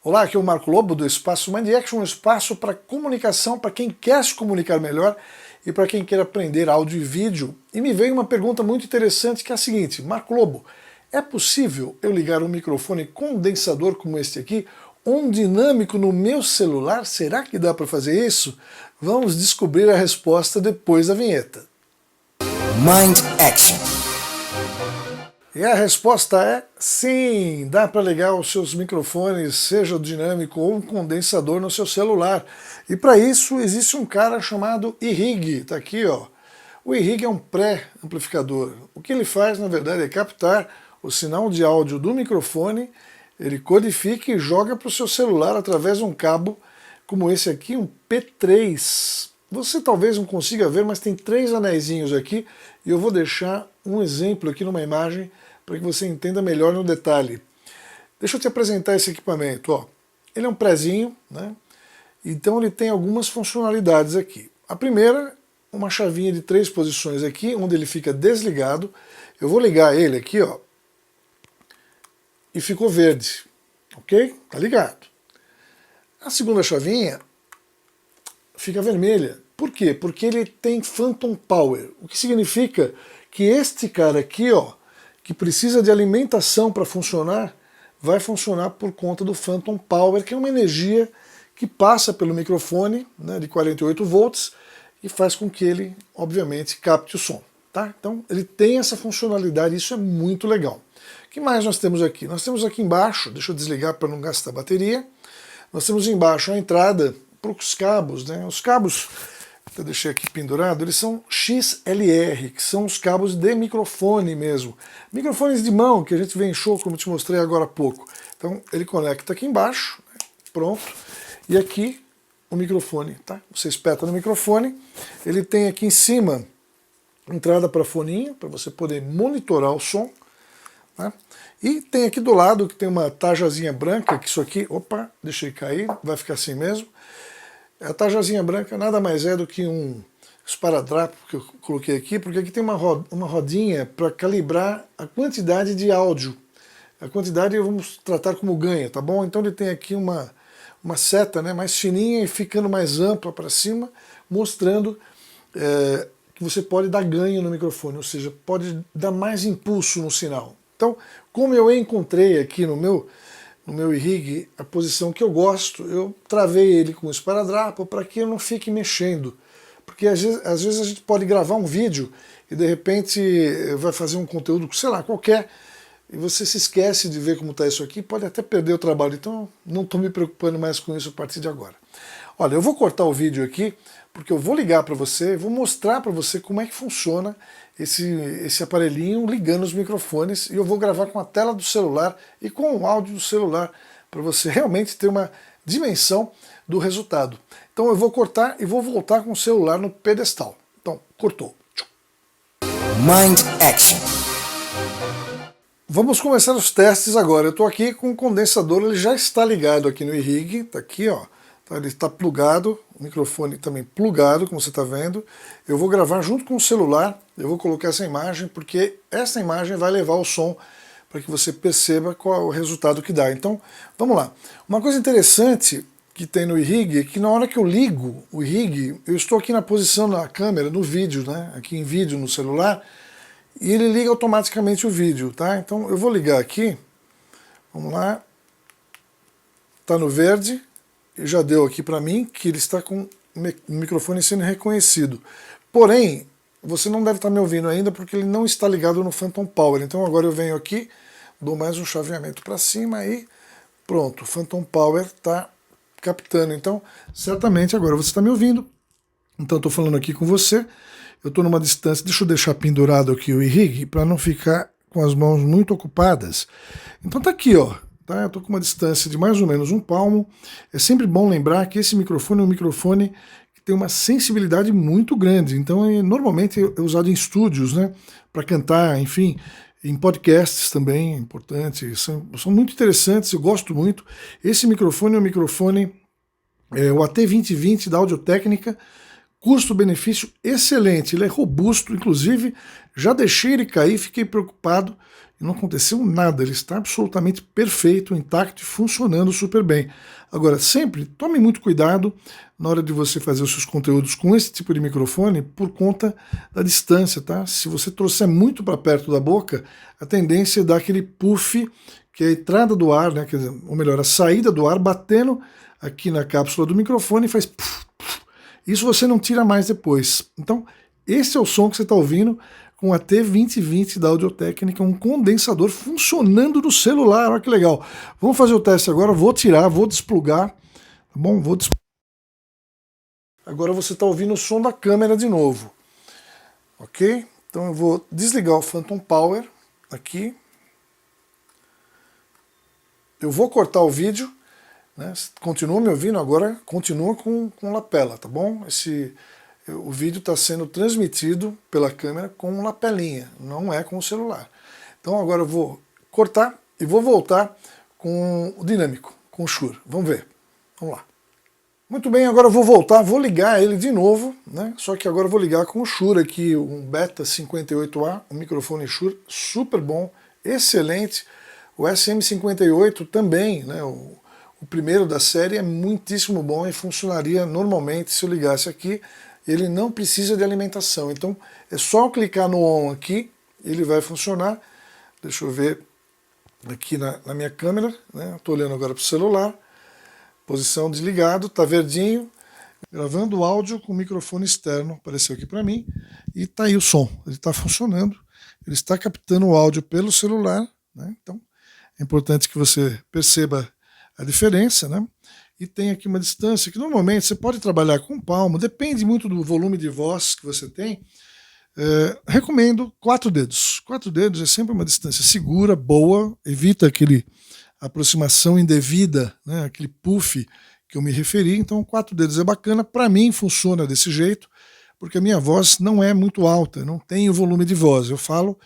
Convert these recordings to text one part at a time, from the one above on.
Olá, aqui é o Marco Lobo do Espaço Mind Action, um espaço para comunicação, para quem quer se comunicar melhor e para quem quer aprender áudio e vídeo. E me veio uma pergunta muito interessante que é a seguinte: Marco Lobo, é possível eu ligar um microfone condensador como este aqui, um dinâmico no meu celular? Será que dá para fazer isso? Vamos descobrir a resposta depois da vinheta. Mind Action. E a resposta é sim, dá para ligar os seus microfones, seja o dinâmico ou um condensador no seu celular. E para isso existe um cara chamado iRig, tá aqui ó. O iRig é um pré-amplificador. O que ele faz na verdade é captar o sinal de áudio do microfone, ele codifica e joga para o seu celular através de um cabo como esse aqui, um P3. Você talvez não consiga ver, mas tem 3 anéisinhos aqui e eu vou deixar um exemplo aqui numa imagem para que você entenda melhor no detalhe. Deixa eu te apresentar esse equipamento. Ó. Ele é um prezinho, né? Então ele tem algumas funcionalidades aqui. A primeira, uma chavinha de 3 posições aqui, onde ele fica desligado. Eu vou ligar ele aqui, ó, e ficou verde, ok? Tá ligado. A segunda chavinha fica vermelha. Por quê? Porque ele tem Phantom Power, o que significa que este cara aqui, ó, que precisa de alimentação para funcionar, vai funcionar por conta do Phantom Power, que é uma energia que passa pelo microfone, né, de 48 volts, e faz com que ele, obviamente, capte o som. Tá? Então ele tem essa funcionalidade, isso é muito legal. O que mais nós temos aqui? Nós temos aqui embaixo, deixa eu desligar para não gastar bateria, nós temos embaixo a entrada para os cabos, né? Os cabos, eu deixei aqui pendurado, eles são XLR, que são os cabos de microfone mesmo. Microfones de mão, que a gente vê em show, como eu te mostrei agora há pouco. Então ele conecta aqui embaixo, né? Pronto, e aqui o microfone, tá? Você espeta no microfone, ele tem aqui em cima entrada para foninho, para você poder monitorar o som, tá? E tem aqui do lado que tem uma tajazinha branca, que isso aqui, opa, deixei cair, vai ficar assim mesmo. A tajazinha branca nada mais é do que um esparadrapo que eu coloquei aqui, porque aqui tem uma rodinha para calibrar a quantidade de áudio. A quantidade vamos tratar como ganho, tá bom? Então ele tem aqui uma seta, né, mais fininha e ficando mais ampla para cima, mostrando que você pode dar ganho no microfone, ou seja, pode dar mais impulso no sinal. Então, como eu encontrei aqui no meu iRig a posição que eu gosto, eu travei ele com o esparadrapo para que eu não fique mexendo. Porque às vezes a gente pode gravar um vídeo e de repente vai fazer um conteúdo, sei lá, qualquer, e você se esquece de ver como está isso aqui, pode até perder o trabalho. Então não estou me preocupando mais com isso a partir de agora. Olha, eu vou cortar o vídeo aqui, porque eu vou ligar para você, vou mostrar para você como é que funciona esse aparelhinho ligando os microfones, e eu vou gravar com a tela do celular e com o áudio do celular, para você realmente ter uma dimensão do resultado. Então eu vou cortar e vou voltar com o celular no pedestal. Então, cortou. Mind Action. Vamos começar os testes agora. Eu estou aqui com o condensador, ele já está ligado aqui no iRig, está aqui, ó. Ele está plugado, o microfone também plugado, como você está vendo. Eu vou gravar junto com o celular, eu vou colocar essa imagem, porque essa imagem vai levar o som para que você perceba qual é o resultado que dá. Então, vamos lá. Uma coisa interessante que tem no iRig é que na hora que eu ligo o iRig, eu estou aqui na posição da câmera, no vídeo, né? Aqui em vídeo no celular, e ele liga automaticamente o vídeo, tá? Então eu vou ligar aqui, vamos lá, está no verde, já deu aqui para mim que ele está com o microfone sendo reconhecido. Porém, você não deve estar me ouvindo ainda porque ele não está ligado no Phantom Power. Então agora eu venho aqui, dou mais um chaveamento para cima e pronto, o Phantom Power está captando. Então, certamente agora você está me ouvindo. Então estou falando aqui com você, eu estou numa distância, deixa eu deixar pendurado aqui o iRig para não ficar com as mãos muito ocupadas. Então tá aqui, ó. Tá? Eu estou com uma distância de mais ou menos 1 palmo. É sempre bom lembrar que esse microfone é um microfone que tem uma sensibilidade muito grande. Então, normalmente é usado em estúdios, né, para cantar, enfim, em podcasts também, é importante. São muito interessantes, eu gosto muito. Esse microfone é um microfone, o AT2020 da Audio-Técnica, custo-benefício excelente, ele é robusto, inclusive já deixei ele cair, fiquei preocupado e não aconteceu nada, ele está absolutamente perfeito, intacto e funcionando super bem. Agora, sempre tome muito cuidado na hora de você fazer os seus conteúdos com esse tipo de microfone por conta da distância, tá? Se você trouxer muito para perto da boca, a tendência é dar aquele puff, que é a entrada do ar, né? Quer dizer, ou melhor, a saída do ar batendo aqui na cápsula do microfone e faz puff, puff. Isso você não tira mais depois. Então, esse é o som que você está ouvindo com a T2020 da Audio-Técnica, um condensador funcionando no celular. Olha que legal. Vamos fazer o teste agora, vou tirar, vou desplugar, tá bom? Agora você está ouvindo o som da câmera de novo, ok? Então eu vou desligar o Phantom Power aqui. Eu vou cortar o vídeo, né? Continua me ouvindo agora, continua com lapela, tá bom? O vídeo está sendo transmitido pela câmera com lapelinha, não é com o celular. Então agora eu vou cortar e vou voltar com o dinâmico, com o Shure. Vamos ver. Vamos lá. Muito bem, agora eu vou voltar, vou ligar ele de novo, né? Só que agora eu vou ligar com o Shure aqui, um Beta 58A, um microfone Shure super bom, excelente. O SM58 também, né? O primeiro da série é muitíssimo bom e funcionaria normalmente se eu ligasse aqui. Ele não precisa de alimentação, então é só clicar no on aqui, ele vai funcionar. Deixa eu ver aqui na minha câmera, né? Estou olhando agora para o celular, posição desligado, está verdinho, gravando o áudio com o microfone externo, apareceu aqui para mim, e está aí o som, ele está funcionando, ele está captando o áudio pelo celular, né? Então é importante que você perceba a diferença, né? E tem aqui uma distância que normalmente você pode trabalhar com palmo, depende muito do volume de voz que você tem. Recomendo 4 dedos. 4 dedos é sempre uma distância segura, boa, evita aquele aproximação indevida, né, aquele puff que eu me referi. Então 4 dedos é bacana, para mim funciona desse jeito, porque a minha voz não é muito alta, não tenho volume de voz, eu falo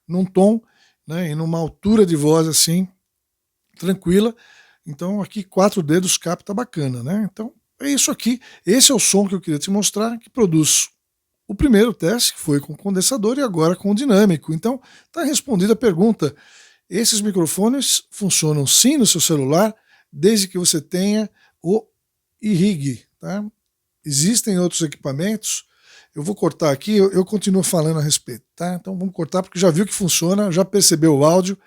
num tom, né, e numa altura de voz assim, tranquila. Então aqui 4 dedos capta bacana, né? Então é isso aqui. Esse é o som que eu queria te mostrar, que produz o primeiro teste, que foi com condensador, e agora com dinâmico. Então está respondida a pergunta. Esses microfones funcionam sim no seu celular, desde que você tenha o iRig, tá? Existem outros equipamentos. Eu vou cortar aqui, eu continuo falando a respeito, tá? Então vamos cortar porque já viu que funciona, já percebeu o áudio.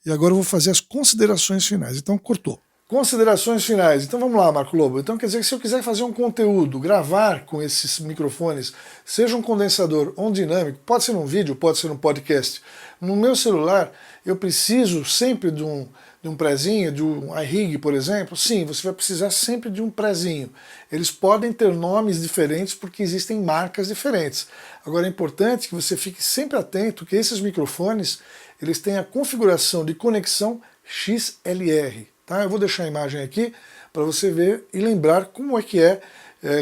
E agora eu vou fazer as considerações finais. Então, cortou. Considerações finais. Então vamos lá, Marco Lobo. Então quer dizer que se eu quiser fazer um conteúdo, gravar com esses microfones, seja um condensador ou um dinâmico, pode ser um vídeo, pode ser um podcast, no meu celular eu preciso sempre de um prezinho, de um iRig, por exemplo. Sim, você vai precisar sempre de um prezinho. Eles podem ter nomes diferentes porque existem marcas diferentes. Agora é importante que você fique sempre atento que esses microfones eles têm a configuração de conexão XLR. Tá? Eu vou deixar a imagem aqui para você ver e lembrar como é que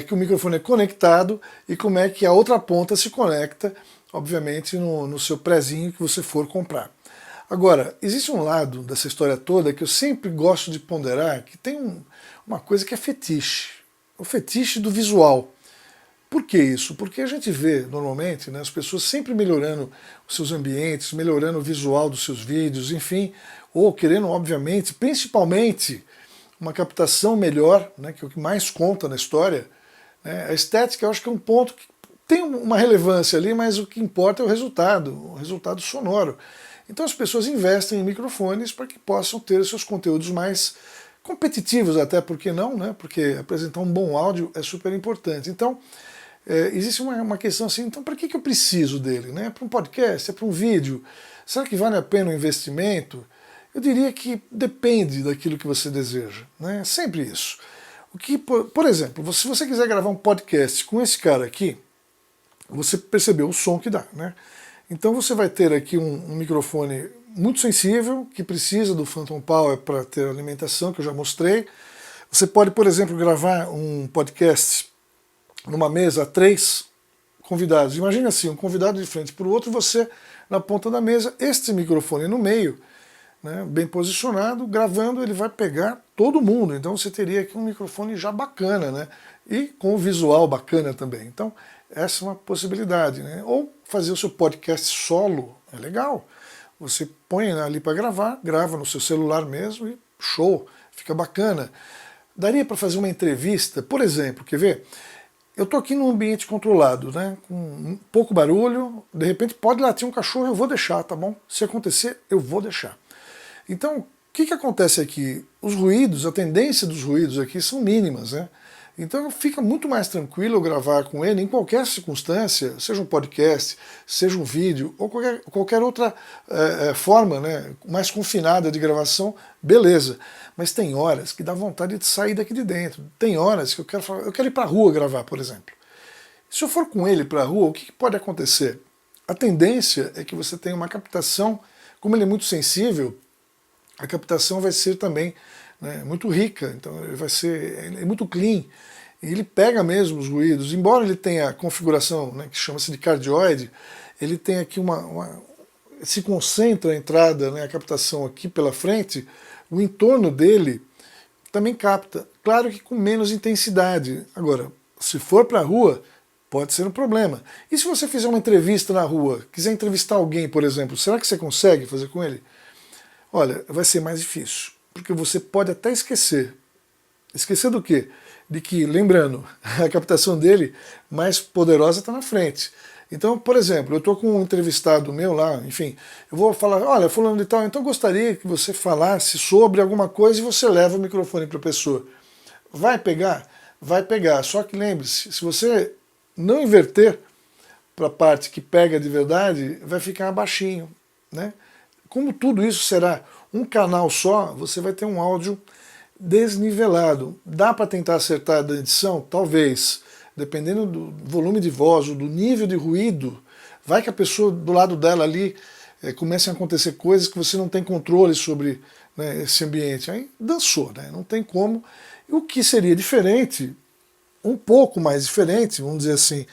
que o microfone é conectado e como é que a outra ponta se conecta, obviamente, no seu prezinho que você for comprar. Agora, existe um lado dessa história toda que eu sempre gosto de ponderar, que tem uma coisa que é fetiche, o fetiche do visual. Por que isso? Porque a gente vê, normalmente, né, as pessoas sempre melhorando os seus ambientes, melhorando o visual dos seus vídeos, enfim, ou querendo, obviamente, principalmente, uma captação melhor, né, que é o que mais conta na história. Né? A estética, eu acho que é um ponto que tem uma relevância ali, mas o que importa é o resultado sonoro. Então as pessoas investem em microfones para que possam ter seus conteúdos mais competitivos, até porque não, né? Porque apresentar um bom áudio é super importante. Então, existe uma questão assim, então para que eu preciso dele? Né? É para um podcast? É para um vídeo? Será que vale a pena o investimento? Eu diria que depende daquilo que você deseja. Né? Sempre isso. O que, por exemplo, se você quiser gravar um podcast com esse cara aqui, você percebeu o som que dá. Né? Então você vai ter aqui um microfone muito sensível, que precisa do Phantom Power para ter alimentação, que eu já mostrei. Você pode, por exemplo, gravar um podcast numa mesa a 3 convidados. Imagina assim, um convidado de frente para o outro, você na ponta da mesa, este microfone no meio, né, bem posicionado, gravando, ele vai pegar todo mundo. Então você teria aqui um microfone já bacana, né, e com o visual bacana também. Então essa é uma possibilidade. Né? Ou fazer o seu podcast solo, é legal. Você põe ali para gravar, grava no seu celular mesmo e show, fica bacana. Daria para fazer uma entrevista, por exemplo, quer ver? Eu estou aqui num ambiente controlado, né, com pouco barulho, de repente pode latir um cachorro, eu vou deixar, tá bom? Se acontecer, eu vou deixar. Então, o que acontece aqui? Os ruídos, a tendência dos ruídos aqui são mínimas, né? Então fica muito mais tranquilo eu gravar com ele em qualquer circunstância, seja um podcast, seja um vídeo, ou qualquer outra forma, né, mais confinada de gravação, beleza. Mas tem horas que dá vontade de sair daqui de dentro. Tem horas que eu quero ir para a rua gravar, por exemplo. Se eu for com ele para a rua, o que pode acontecer? A tendência é que você tenha uma captação, como ele é muito sensível, a captação vai ser também, né, muito rica, então ele vai ser muito clean, e ele pega mesmo os ruídos, embora ele tenha a configuração, né, que chama-se de cardioide, ele tem aqui se concentra a entrada, né, a captação aqui pela frente, o entorno dele também capta, claro que com menos intensidade. Agora, se for para a rua, pode ser um problema. E se você fizer uma entrevista na rua, quiser entrevistar alguém, por exemplo, será que você consegue fazer com ele? Olha, vai ser mais difícil, porque você pode até esquecer. Esquecer do quê? De que, lembrando, a captação dele mais poderosa está na frente. Então, por exemplo, eu estou com um entrevistado meu lá, enfim, eu vou falar, olha, fulano de tal, então gostaria que você falasse sobre alguma coisa e você leva o microfone para a pessoa. Vai pegar? Vai pegar. Só que lembre-se, se você não inverter para a parte que pega de verdade, vai ficar baixinho, né? Como tudo isso será um canal só, você vai ter um áudio desnivelado. Dá para tentar acertar a edição? Talvez. Dependendo do volume de voz ou do nível de ruído, vai que a pessoa do lado dela ali comecem a acontecer coisas que você não tem controle sobre, né, esse ambiente. Aí dançou, né? Não tem como. E o que seria diferente, um pouco mais diferente, vamos dizer assim,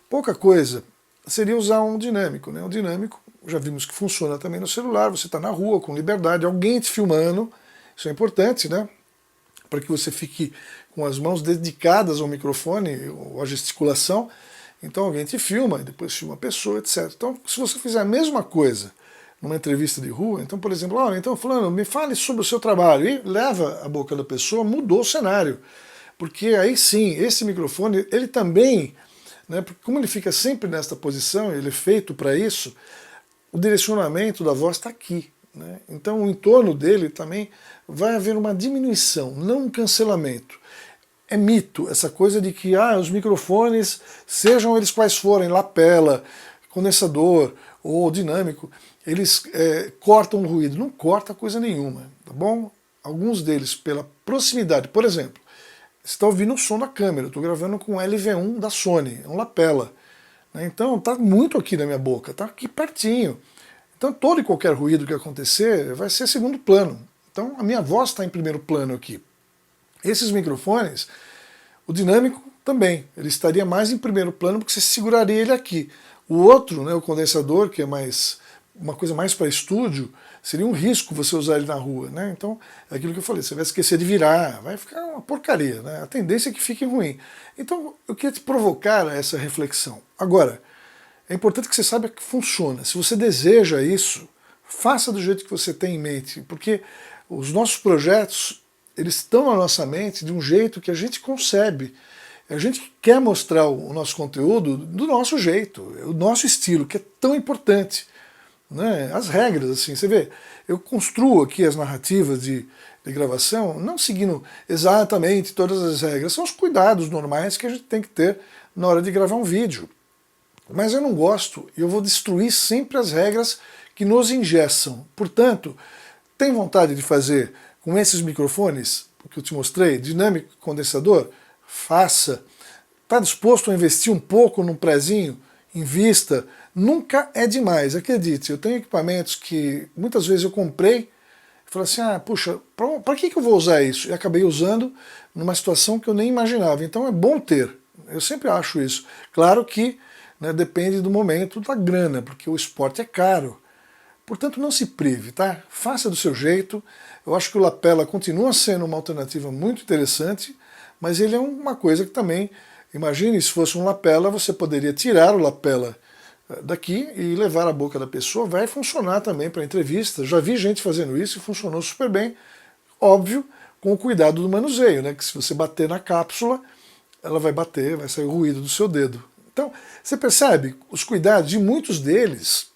pouca coisa, seria usar um dinâmico, né? Um dinâmico, já vimos que funciona também no celular, você está na rua com liberdade, alguém te filmando, isso é importante, né? Para que você fique com as mãos dedicadas ao microfone ou à gesticulação, então alguém te filma, e depois filma a pessoa, etc. Então, se você fizer a mesma coisa numa entrevista de rua, então, por exemplo, olha, então, fulano, me fale sobre o seu trabalho, e leva a boca da pessoa, mudou o cenário. Porque aí sim, esse microfone, ele também, né, porque como ele fica sempre nesta posição, ele é feito para isso, o direcionamento da voz está aqui, né? Então o entorno dele também vai haver uma diminuição, não um cancelamento. É mito essa coisa de que os microfones, sejam eles quais forem, lapela, condensador ou dinâmico, eles cortam o ruído. Não corta coisa nenhuma, tá bom? Alguns deles, pela proximidade, por exemplo, você está ouvindo o som da câmera, eu estou gravando com LV1 da Sony, é um lapela. Então está muito aqui na minha boca, está aqui pertinho. Então todo e qualquer ruído que acontecer vai ser segundo plano. Então a minha voz está em primeiro plano aqui. Esses microfones, o dinâmico também, ele estaria mais em primeiro plano porque você seguraria ele aqui. O outro, né, o condensador, que é uma coisa mais para estúdio, seria um risco você usar ele na rua, né? Então, é aquilo que eu falei, você vai esquecer de virar, vai ficar uma porcaria, né? A tendência é que fique ruim. Então, eu queria te provocar essa reflexão. Agora, é importante que você saiba que funciona. Se você deseja isso, faça do jeito que você tem em mente, porque os nossos projetos, eles estão na nossa mente de um jeito que a gente concebe. A gente quer mostrar o nosso conteúdo do nosso jeito, o nosso estilo, que é tão importante. Né? As regras, assim, você vê, eu construo aqui as narrativas de gravação, não seguindo exatamente todas as regras, são os cuidados normais que a gente tem que ter na hora de gravar um vídeo. Mas eu não gosto, e eu vou destruir sempre as regras que nos engessam. Portanto, tem vontade de fazer com esses microfones que eu te mostrei, dinâmico e condensador? Faça. Está disposto a investir um pouco num prezinho? Invista. Nunca é demais, acredite. Eu tenho equipamentos que muitas vezes eu comprei e falei assim, puxa, para que eu vou usar isso? E acabei usando numa situação que eu nem imaginava. Então é bom ter. Eu sempre acho isso. Claro que, né, depende do momento da grana, porque o esporte é caro. Portanto, não se prive, tá? Faça do seu jeito. Eu acho que o lapela continua sendo uma alternativa muito interessante, mas ele é uma coisa que também, imagine se fosse um lapela, você poderia tirar o lapela daqui e levar a boca da pessoa. Vai funcionar também para entrevista. Já vi gente fazendo isso e funcionou super bem. Óbvio, com o cuidado do manuseio, né? Que se você bater na cápsula, ela vai bater, vai sair o ruído do seu dedo. Então, você percebe os cuidados de muitos deles,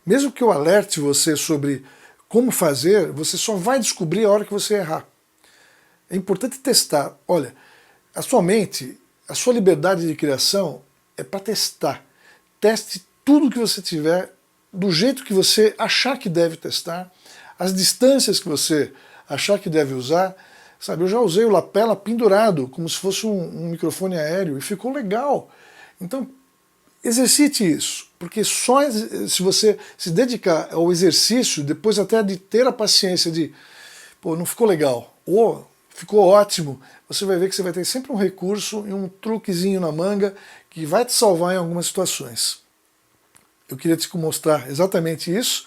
mesmo que eu alerte você sobre como fazer, você só vai descobrir a hora que você errar. É importante testar. Olha, a sua mente, a sua liberdade de criação é para testar. Teste tudo que você tiver, do jeito que você achar que deve testar, as distâncias que você achar que deve usar. Sabe, eu já usei o lapela pendurado, como se fosse um microfone aéreo, e ficou legal. Então, exercite isso, porque só se você se dedicar ao exercício, depois até de ter a paciência de, pô, não ficou legal, ou ficou ótimo, você vai ver que você vai ter sempre um recurso e um truquezinho na manga que vai te salvar em algumas situações. Eu queria te mostrar exatamente isso.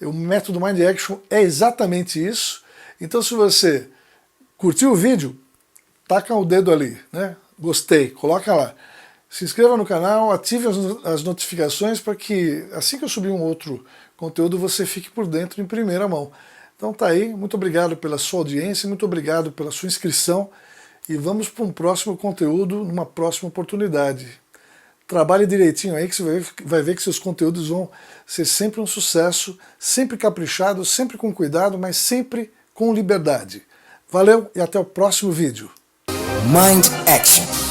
O método Mind Action é exatamente isso. Então, se você curtiu o vídeo, taca o dedo ali, né? Gostei, coloca lá. Se inscreva no canal, ative as notificações para que assim que eu subir um outro conteúdo você fique por dentro em primeira mão. Então tá aí, muito obrigado pela sua audiência, muito obrigado pela sua inscrição e vamos para um próximo conteúdo, numa próxima oportunidade. Trabalhe direitinho aí que você vai ver que seus conteúdos vão ser sempre um sucesso, sempre caprichado, sempre com cuidado, mas sempre com liberdade. Valeu e até o próximo vídeo. Mind Action.